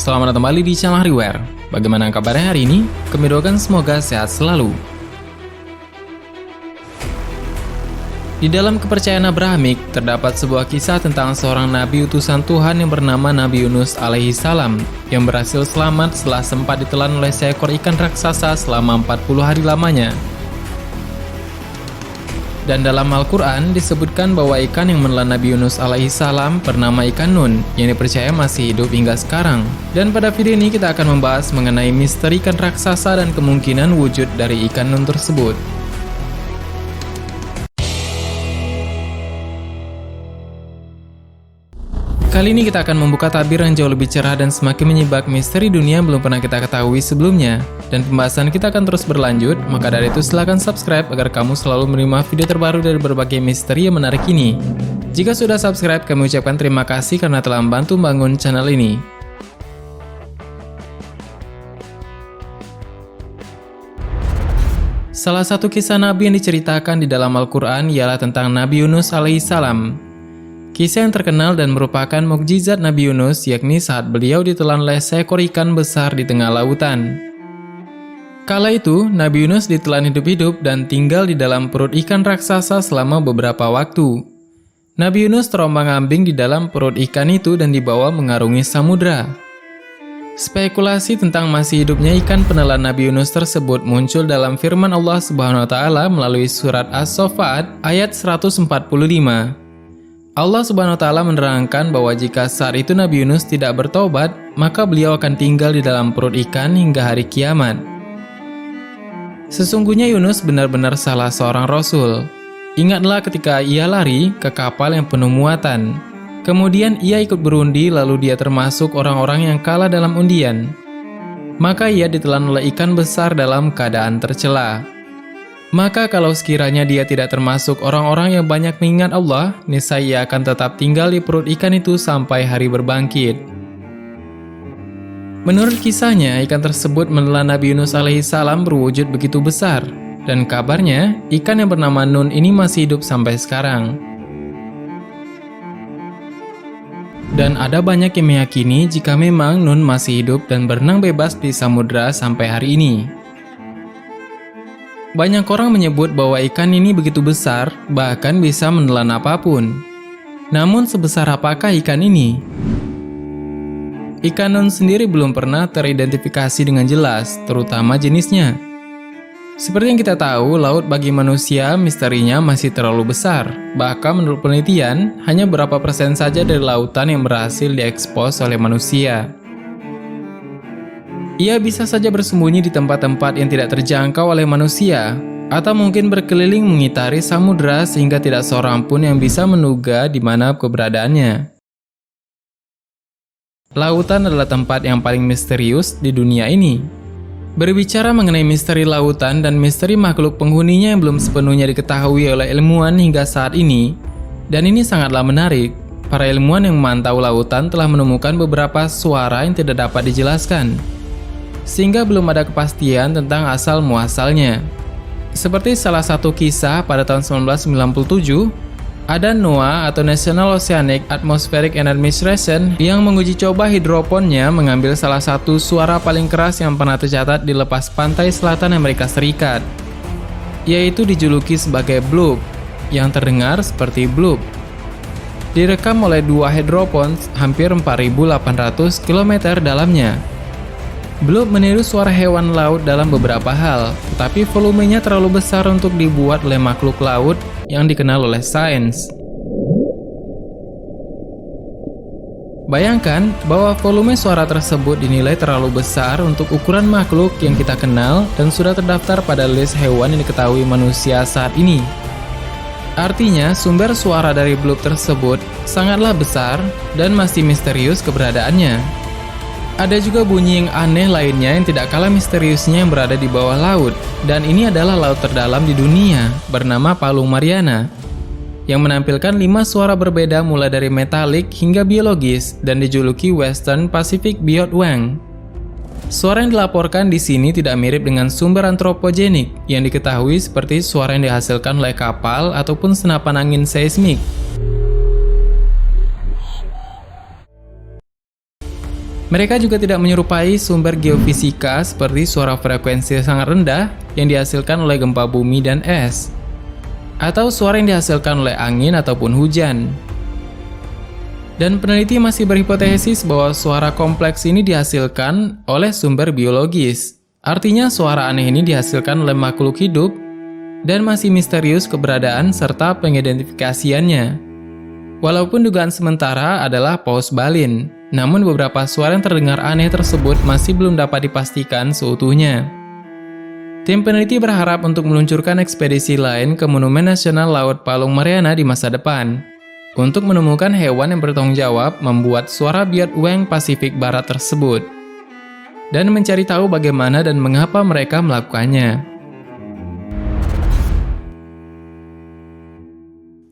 selamat datang kembali di channel Hariware. Bagaimana kabarnya hari ini? Kami doakan semoga sehat selalu. Di dalam kepercayaan Abrahamik, terdapat sebuah kisah tentang seorang nabi utusan Tuhan yang bernama Nabi Yunus alaihi salam, yang berhasil selamat setelah sempat ditelan oleh seekor ikan raksasa selama 40 hari lamanya. Dan dalam Al-Quran disebutkan bahwa ikan yang menelan Nabi Yunus alaihi salam bernama ikan Nun, yang dipercaya masih hidup hingga sekarang. Dan pada video ini kita akan membahas mengenai misteri ikan raksasa dan kemungkinan wujud dari ikan Nun tersebut. Kali ini kita akan membuka tabir yang jauh lebih cerah dan semakin menyibak misteri dunia yang belum pernah kita ketahui sebelumnya. Dan pembahasan kita akan terus berlanjut, maka dari itu silahkan subscribe agar kamu selalu menerima video terbaru dari berbagai misteri yang menarik ini. Jika sudah subscribe, kami ucapkan terima kasih karena telah membantu membangun channel ini. Salah satu kisah Nabi yang diceritakan di dalam Al-Quran ialah tentang Nabi Yunus alaihi salam. Kisah yang terkenal dan merupakan mukjizat Nabi Yunus, yakni saat beliau ditelan oleh seekor ikan besar di tengah lautan. Kala itu, Nabi Yunus ditelan hidup-hidup dan tinggal di dalam perut ikan raksasa selama beberapa waktu. Nabi Yunus terombang-ambing di dalam perut ikan itu dan dibawa mengarungi samudra. Spekulasi tentang masih hidupnya ikan penelan Nabi Yunus tersebut muncul dalam firman Allah Subhanahu wa Ta'ala melalui surat As-Saffat ayat 145. Allah Subhanahu wa Ta'ala menerangkan bahwa jika saat itu Nabi Yunus tidak bertobat, maka beliau akan tinggal di dalam perut ikan hingga hari kiamat. Sesungguhnya Yunus benar-benar salah seorang rasul. Ingatlah ketika ia lari ke kapal yang penuh muatan. Kemudian ia ikut berundi, lalu dia termasuk orang-orang yang kalah dalam undian. Maka ia ditelan oleh ikan besar dalam keadaan tercela. Maka kalau sekiranya dia tidak termasuk orang-orang yang banyak mengingat Allah, niscaya ia akan tetap tinggal di perut ikan itu sampai hari berbangkit. Menurut kisahnya, ikan tersebut menelan Nabi Yunus alaihi salam berwujud begitu besar. Dan kabarnya, ikan yang bernama Nun ini masih hidup sampai sekarang. Dan ada banyak yang meyakini jika memang Nun masih hidup dan berenang bebas di samudra sampai hari ini. Banyak orang menyebut bahwa ikan ini begitu besar, bahkan bisa menelan apapun. Namun sebesar apakah ikan ini? Ikan Nun sendiri belum pernah teridentifikasi dengan jelas, terutama jenisnya. Seperti yang kita tahu, laut bagi manusia misterinya masih terlalu besar. Bahkan menurut penelitian, hanya berapa persen saja dari lautan yang berhasil diekspos oleh manusia. Ia bisa saja bersembunyi di tempat-tempat yang tidak terjangkau oleh manusia, atau mungkin berkeliling mengitari samudra sehingga tidak seorang pun yang bisa menduga di mana keberadaannya. Lautan adalah tempat yang paling misterius di dunia ini. Berbicara mengenai misteri lautan dan misteri makhluk penghuninya yang belum sepenuhnya diketahui oleh ilmuwan hingga saat ini, dan ini sangatlah menarik. Para ilmuwan yang memantau lautan telah menemukan beberapa suara yang tidak dapat dijelaskan, sehingga belum ada kepastian tentang asal-muasalnya. Seperti salah satu kisah pada tahun 1997, ada NOAA atau National Oceanic Atmospheric and Administration yang menguji coba hidroponnya mengambil salah satu suara paling keras yang pernah tercatat di lepas pantai selatan Amerika Serikat, yaitu dijuluki sebagai bloop, yang terdengar seperti bloop. Direkam oleh dua hidropon hampir 4.800 km dalamnya. Bloop meniru suara hewan laut dalam beberapa hal, tetapi volumenya terlalu besar untuk dibuat oleh makhluk laut yang dikenal oleh sains. Bayangkan bahwa volume suara tersebut dinilai terlalu besar untuk ukuran makhluk yang kita kenal dan sudah terdaftar pada list hewan yang diketahui manusia saat ini. Artinya, sumber suara dari bloop tersebut sangatlah besar dan masih misterius keberadaannya. Ada juga bunyi yang aneh lainnya yang tidak kalah misteriusnya yang berada di bawah laut, dan ini adalah laut terdalam di dunia, bernama Palung Mariana, yang menampilkan 5 suara berbeda mulai dari metalik hingga biologis dan dijuluki Western Pacific Biotwang. Suara yang dilaporkan di sini tidak mirip dengan sumber antropogenik yang diketahui seperti suara yang dihasilkan oleh kapal ataupun senapan angin seismik. Mereka juga tidak menyerupai sumber geofisika seperti suara frekuensi sangat rendah yang dihasilkan oleh gempa bumi dan es, atau suara yang dihasilkan oleh angin ataupun hujan. Dan peneliti masih berhipotesis bahwa suara kompleks ini dihasilkan oleh sumber biologis. Artinya suara aneh ini dihasilkan oleh makhluk hidup dan masih misterius keberadaan serta pengidentifikasiannya. Walaupun dugaan sementara adalah paus balin, namun beberapa suara yang terdengar aneh tersebut masih belum dapat dipastikan seutuhnya. Tim peneliti berharap untuk meluncurkan ekspedisi lain ke Monumen Nasional Laut Palung Mariana di masa depan, untuk menemukan hewan yang bertanggung jawab membuat suara biot weng Pasifik Barat tersebut, dan mencari tahu bagaimana dan mengapa mereka melakukannya.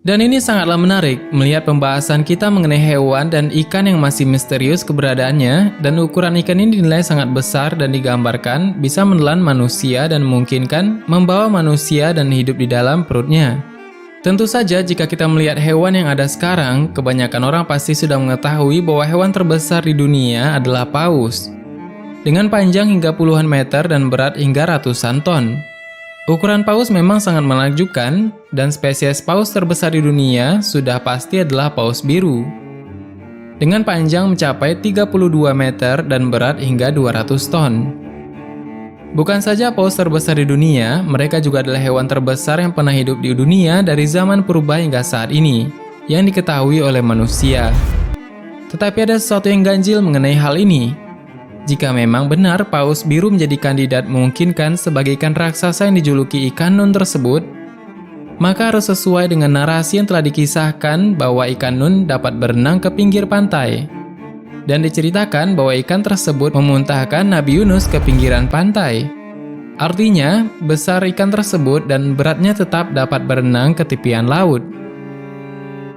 Dan ini sangatlah menarik melihat pembahasan kita mengenai hewan dan ikan yang masih misterius keberadaannya, dan ukuran ikan ini dinilai sangat besar dan digambarkan bisa menelan manusia dan memungkinkan membawa manusia dan hidup di dalam perutnya. Tentu saja jika kita melihat hewan yang ada sekarang, kebanyakan orang pasti sudah mengetahui bahwa hewan terbesar di dunia adalah paus, dengan panjang hingga puluhan meter dan berat hingga ratusan ton. Ukuran paus memang sangat menakjubkan, dan spesies paus terbesar di dunia sudah pasti adalah paus biru, dengan panjang mencapai 32 meter dan berat hingga 200 ton. Bukan saja paus terbesar di dunia, mereka juga adalah hewan terbesar yang pernah hidup di dunia dari zaman purba hingga saat ini, yang diketahui oleh manusia. Tetapi ada sesuatu yang ganjil mengenai hal ini. Jika memang benar paus biru menjadi kandidat memungkinkan sebagai ikan raksasa yang dijuluki ikan nun tersebut, maka harus sesuai dengan narasi yang telah dikisahkan bahwa ikan nun dapat berenang ke pinggir pantai. Dan diceritakan bahwa ikan tersebut memuntahkan Nabi Yunus ke pinggiran pantai. Artinya, besar ikan tersebut dan beratnya tetap dapat berenang ke tepian laut.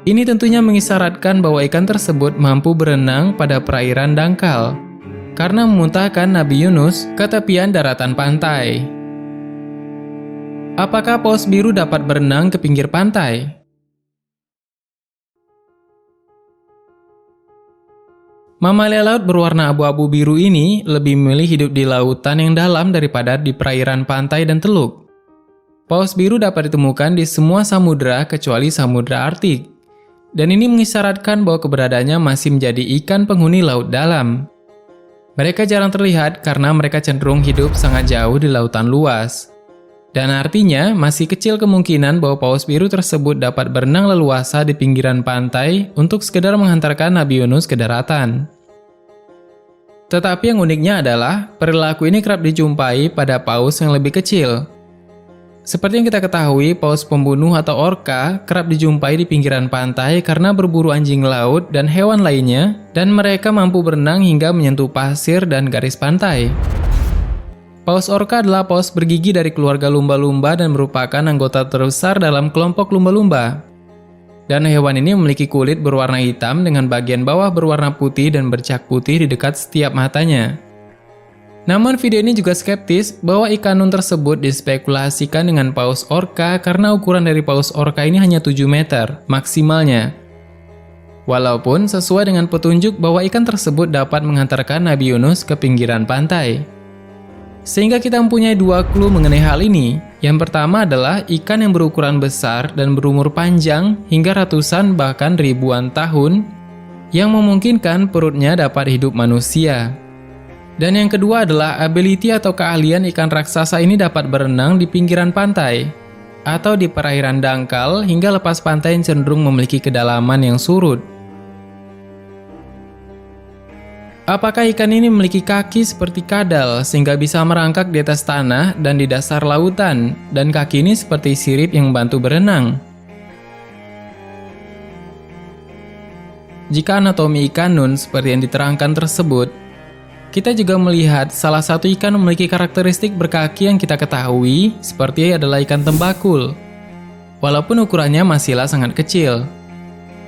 Ini tentunya mengisyaratkan bahwa ikan tersebut mampu berenang pada perairan dangkal, karena memuntahkan Nabi Yunus ke tepian daratan pantai. Apakah paus biru dapat berenang ke pinggir pantai? Mamalia laut berwarna abu-abu biru ini lebih memilih hidup di lautan yang dalam daripada di perairan pantai dan teluk. Paus biru dapat ditemukan di semua samudera kecuali Samudra Arktik, dan ini mengisyaratkan bahwa keberadaannya masih menjadi ikan penghuni laut dalam. Mereka jarang terlihat karena mereka cenderung hidup sangat jauh di lautan luas. Dan artinya masih kecil kemungkinan bahwa paus biru tersebut dapat berenang leluasa di pinggiran pantai untuk sekedar menghantarkan Nabi Yunus ke daratan. Tetapi yang uniknya adalah perilaku ini kerap dijumpai pada paus yang lebih kecil. Seperti yang kita ketahui, paus pembunuh atau orca kerap dijumpai di pinggiran pantai karena berburu anjing laut dan hewan lainnya, dan mereka mampu berenang hingga menyentuh pasir dan garis pantai. Paus orca adalah paus bergigi dari keluarga lumba-lumba dan merupakan anggota terbesar dalam kelompok lumba-lumba. Dan hewan ini memiliki kulit berwarna hitam dengan bagian bawah berwarna putih dan bercak putih di dekat setiap matanya. Namun video ini juga skeptis bahwa ikan nun tersebut dispekulasikan dengan paus orca karena ukuran dari paus orca ini hanya 7 meter maksimalnya. Walaupun sesuai dengan petunjuk bahwa ikan tersebut dapat menghantarkan Nabi Yunus ke pinggiran pantai. Sehingga kita mempunyai dua clue mengenai hal ini. Yang pertama adalah ikan yang berukuran besar dan berumur panjang hingga ratusan bahkan ribuan tahun, yang memungkinkan perutnya dapat hidup manusia. Dan yang kedua adalah ability atau keahlian ikan raksasa ini dapat berenang di pinggiran pantai atau di perairan dangkal hingga lepas pantai yang cenderung memiliki kedalaman yang surut. Apakah ikan ini memiliki kaki seperti kadal sehingga bisa merangkak di atas tanah dan di dasar lautan, dan kaki ini seperti sirip yang membantu berenang? Jika anatomi ikan nun seperti yang diterangkan tersebut, kita juga melihat salah satu ikan memiliki karakteristik berkaki yang kita ketahui seperti adalah ikan tembakul, walaupun ukurannya masihlah sangat kecil.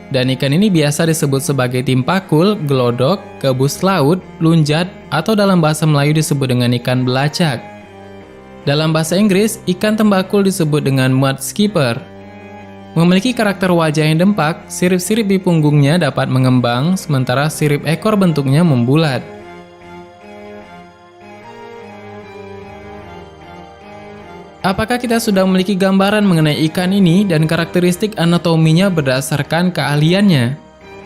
Dan ikan ini biasa disebut sebagai timpakul, gelodok, gabus laut, lunjat, atau dalam bahasa Melayu disebut dengan ikan belacak. Dalam bahasa Inggris, ikan tembakul disebut dengan mud skipper. Memiliki karakter wajah yang dempak, sirip-sirip di punggungnya dapat mengembang, sementara sirip ekor bentuknya membulat. Apakah kita sudah memiliki gambaran mengenai ikan ini dan karakteristik anatominya berdasarkan keahliannya?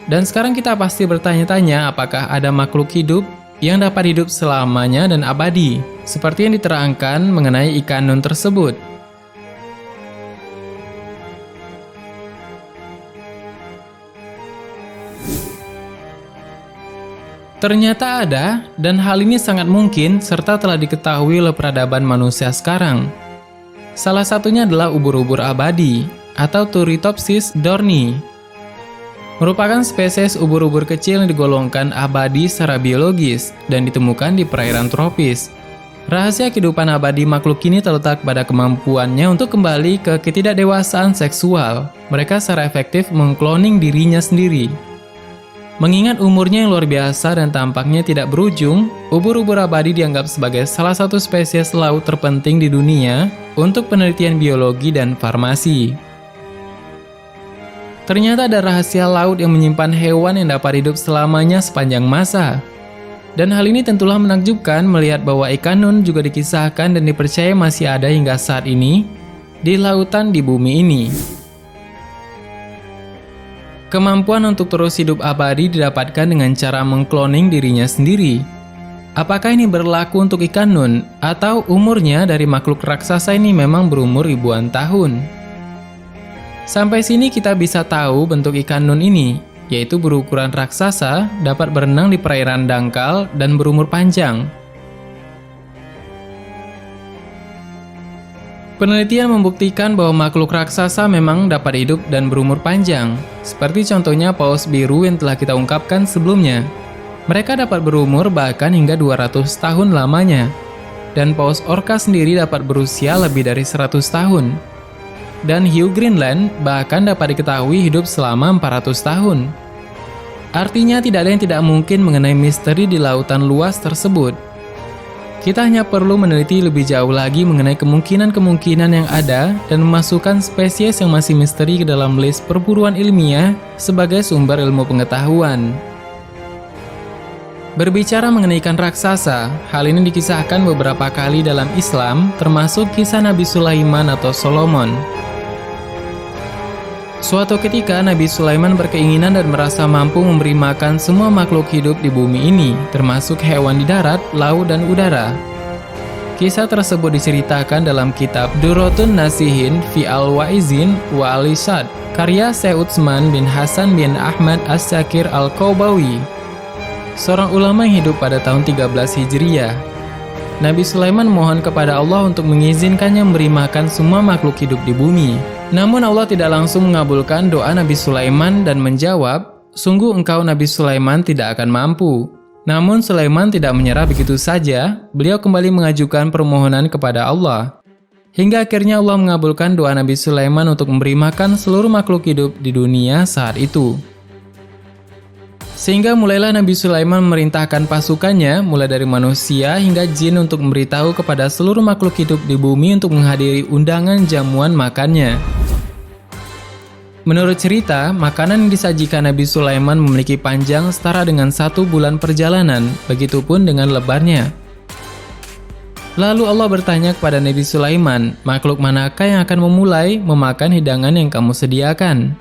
Dan sekarang kita pasti bertanya-tanya apakah ada makhluk hidup yang dapat hidup selamanya dan abadi, seperti yang diterangkan mengenai ikan nun tersebut. Ternyata ada, dan hal ini sangat mungkin serta telah diketahui oleh peradaban manusia sekarang. Salah satunya adalah ubur-ubur abadi, atau Turritopsis dohrnii. Merupakan spesies ubur-ubur kecil yang digolongkan abadi secara biologis dan ditemukan di perairan tropis. Rahasia kehidupan abadi makhluk ini terletak pada kemampuannya untuk kembali ke ketidakdewasaan seksual. Mereka secara efektif mengkloning dirinya sendiri. Mengingat umurnya yang luar biasa dan tampaknya tidak berujung, ubur-ubur abadi dianggap sebagai salah satu spesies laut terpenting di dunia untuk penelitian biologi dan farmasi. Ternyata ada rahasia laut yang menyimpan hewan yang dapat hidup selamanya sepanjang masa. Dan hal ini tentulah menakjubkan melihat bahwa ikan nun juga dikisahkan dan dipercaya masih ada hingga saat ini di lautan di bumi ini. Kemampuan untuk terus hidup abadi didapatkan dengan cara mengkloning dirinya sendiri. Apakah ini berlaku untuk ikan nun, atau umurnya dari makhluk raksasa ini memang berumur ribuan tahun? Sampai sini kita bisa tahu bentuk ikan nun ini, yaitu berukuran raksasa, dapat berenang di perairan dangkal, dan berumur panjang. Penelitian membuktikan bahwa makhluk raksasa memang dapat hidup dan berumur panjang, seperti contohnya paus biru yang telah kita ungkapkan sebelumnya. Mereka dapat berumur bahkan hingga 200 tahun lamanya, dan paus orca sendiri dapat berusia lebih dari 100 tahun. Dan hiu Greenland bahkan dapat diketahui hidup selama 400 tahun. Artinya tidak ada yang tidak mungkin mengenai misteri di lautan luas tersebut. Kita hanya perlu meneliti lebih jauh lagi mengenai kemungkinan-kemungkinan yang ada dan memasukkan spesies yang masih misteri ke dalam list perburuan ilmiah sebagai sumber ilmu pengetahuan. Berbicara mengenai ikan raksasa, hal ini dikisahkan beberapa kali dalam Islam, termasuk kisah Nabi Sulaiman atau Solomon. Suatu ketika Nabi Sulaiman berkeinginan dan merasa mampu memberi makan semua makhluk hidup di bumi ini, termasuk hewan di darat, laut, dan udara. Kisah tersebut diceritakan dalam kitab Durratun Nasihin fi al-Wa'izin wa al-Ishad, karya Syekh Utsman bin Hasan bin Ahmad As-Sakir Al-Qaubawi, seorang ulama yang hidup pada tahun 13 Hijriah. Nabi Sulaiman mohon kepada Allah untuk mengizinkannya memberi makan semua makhluk hidup di bumi. Namun Allah tidak langsung mengabulkan doa Nabi Sulaiman dan menjawab, "Sungguh engkau Nabi Sulaiman tidak akan mampu." Namun Sulaiman tidak menyerah begitu saja, beliau kembali mengajukan permohonan kepada Allah. Hingga akhirnya Allah mengabulkan doa Nabi Sulaiman untuk memberi makan seluruh makhluk hidup di dunia saat itu. Sehingga mulailah Nabi Sulaiman memerintahkan pasukannya, mulai dari manusia hingga jin untuk memberitahu kepada seluruh makhluk hidup di bumi untuk menghadiri undangan jamuan makannya. Menurut cerita, makanan yang disajikan Nabi Sulaiman memiliki panjang setara dengan 1 bulan perjalanan, begitupun dengan lebarnya. Lalu Allah bertanya kepada Nabi Sulaiman, makhluk manakah yang akan memulai memakan hidangan yang kamu sediakan?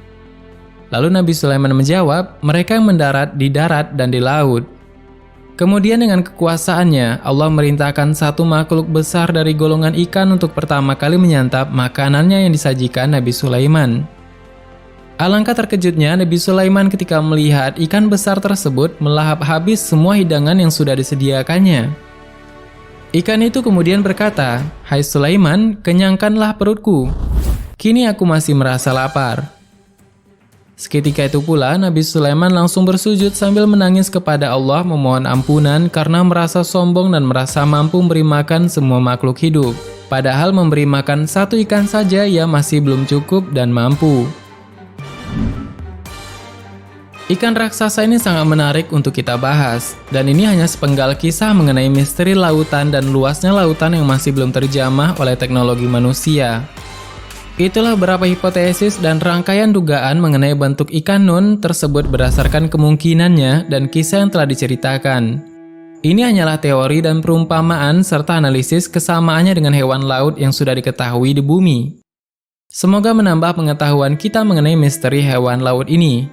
Lalu Nabi Sulaiman menjawab, mereka yang mendarat di darat dan di laut. Kemudian dengan kekuasaannya, Allah merintahkan satu makhluk besar dari golongan ikan untuk pertama kali menyantap makanannya yang disajikan Nabi Sulaiman. Alangkah terkejutnya Nabi Sulaiman ketika melihat ikan besar tersebut melahap habis semua hidangan yang sudah disediakannya. Ikan itu kemudian berkata, "Hai Sulaiman, kenyangkanlah perutku. Kini aku masih merasa lapar." Seketika itu pula Nabi Sulaiman langsung bersujud sambil menangis kepada Allah memohon ampunan karena merasa sombong dan merasa mampu memberi makan semua makhluk hidup. Padahal memberi makan 1 ikan saja ia masih belum cukup dan mampu. Ikan raksasa ini sangat menarik untuk kita bahas, dan ini hanya sepenggal kisah mengenai misteri lautan dan luasnya lautan yang masih belum terjamah oleh teknologi manusia. Itulah beberapa hipotesis dan rangkaian dugaan mengenai bentuk ikan nun tersebut berdasarkan kemungkinannya dan kisah yang telah diceritakan. Ini hanyalah teori dan perumpamaan serta analisis kesamaannya dengan hewan laut yang sudah diketahui di bumi. Semoga menambah pengetahuan kita mengenai misteri hewan laut ini.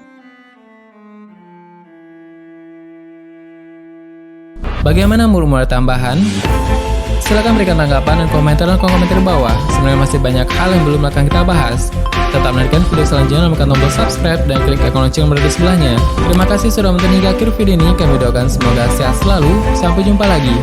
Bagaimana menurut tambahan? Silahkan berikan tanggapan dan komentar di komentar di bawah. Sebenarnya masih banyak hal yang belum akan kita bahas. Tetap menantikan video selanjutnya, tekan tombol subscribe dan klik ikon lonceng yang berada di sebelahnya. Terima kasih sudah menonton hingga akhir video ini. Kami doakan semoga sehat selalu. Sampai jumpa lagi.